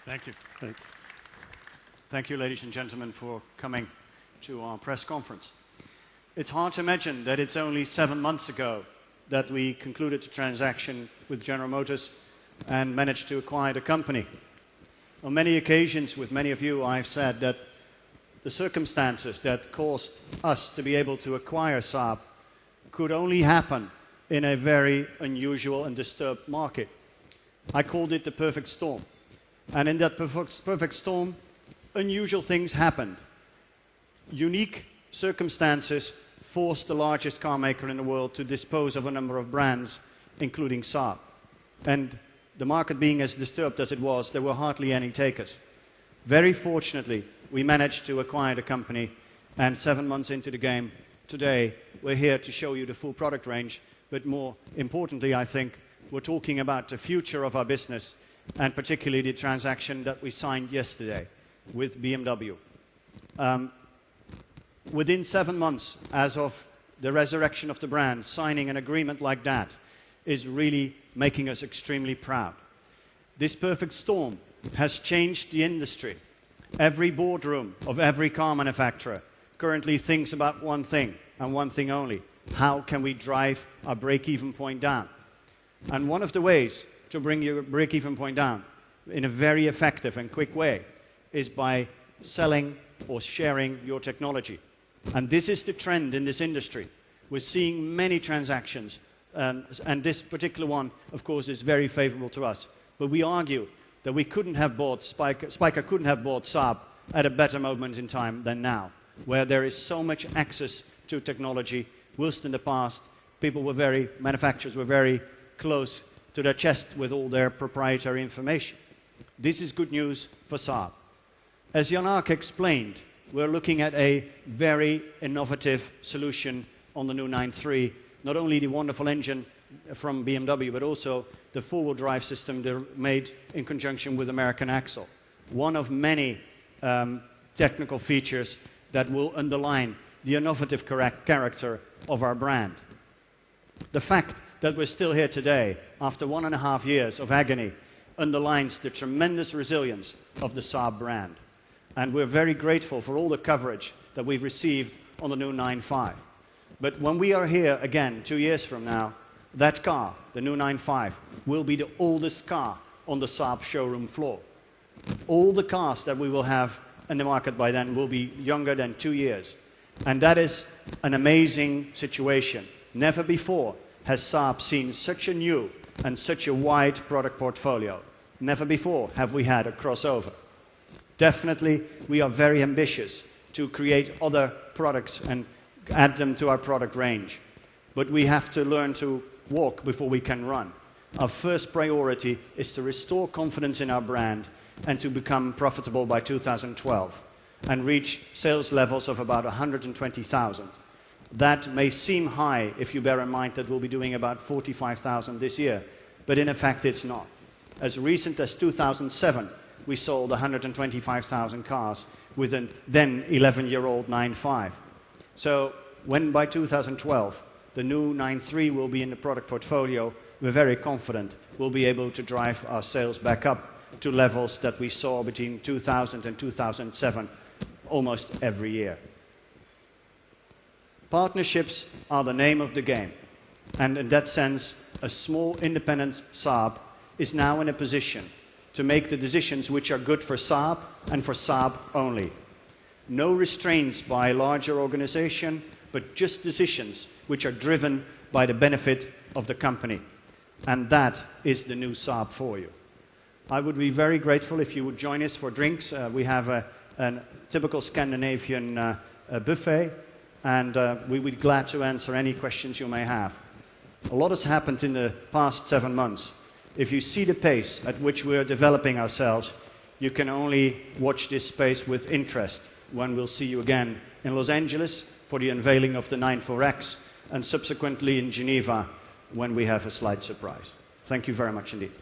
Thank you. Thank you, ladies and gentlemen, for coming to our press conference. It's hard to imagine that it's only 7 months ago that we concluded a transaction with General Motors and managed to acquire the company. On many occasions with many of you, I've said that the circumstances that caused us to be able to acquire Saab could only happen in a very unusual and disturbed market. I called it the perfect storm. And in that perfect storm, unusual things happened. Unique circumstances forced the largest car maker in the world to dispose of a number of brands, including Saab. And the market being as disturbed as it was, there were hardly any takers. Very fortunately, we managed to acquire the company, and 7 months into the game, today, we're here to show you the full product range, but more importantly, I think, we're talking about the future of our business, and particularly the transaction that we signed yesterday with BMW. Within 7 months, as of the resurrection of the brand, signing an agreement like that is really making us extremely proud. This perfect storm has changed the industry. Every boardroom of every car manufacturer currently thinks about one thing, and one thing only: how can we drive our break-even point down? And one of the ways to bring your break-even point down in a very effective and quick way is by selling or sharing your technology. And this is the trend in this industry. We're seeing many transactions, and this particular one, of course, is very favorable to us. But we argue that we couldn't have bought Spyker couldn't have bought Saab at a better moment in time than now, where there is so much access to technology, whilst in the past manufacturers were very close to their chest with all their proprietary information. This is good news for Saab. As Jan-Arke explained, we're looking at a very innovative solution on the new 9.3, not only the wonderful engine from BMW, but also the four-wheel drive system they're made in conjunction with American Axle. One of many technical features that will underline the innovative character of our brand. The fact that we're still here today, after 1.5 years of agony, underlines the tremendous resilience of the Saab brand. And we're very grateful for all the coverage that we've received on the new 9.5. But when we are here again 2 years from now, that car, the new 9.5, will be the oldest car on the Saab showroom floor. All the cars that we will have in the market by then will be younger than 2 years. And that is an amazing situation. Never before has Saab seen such a new and such a wide product portfolio. Never before have we had a crossover. Definitely, we are very ambitious to create other products and add them to our product range. But we have to learn to walk before we can run. Our first priority is to restore confidence in our brand and to become profitable by 2012 and reach sales levels of about 120,000. That may seem high if you bear in mind that we'll be doing about 45,000 this year, but in effect it's not. As recent as 2007, we sold 125,000 cars with a then 11-year-old 9.5. So when by 2012 the new 9.3 will be in the product portfolio, we're very confident we'll be able to drive our sales back up to levels that we saw between 2000 and 2007 almost every year. Partnerships are the name of the game, and in that sense, a small independent Saab is now in a position to make the decisions which are good for Saab and for Saab only. No restraints by a larger organization, but just decisions which are driven by the benefit of the company. And that is the new Saab for you. I would be very grateful if you would join us for drinks. We have a typical Scandinavian buffet, and we would be glad to answer any questions you may have. A lot has happened in the past 7 months. If you see the pace at which we're developing ourselves, you can only watch this space with interest when we'll see you again in Los Angeles for the unveiling of the 94X, and subsequently in Geneva when we have a slight surprise. Thank you very much indeed.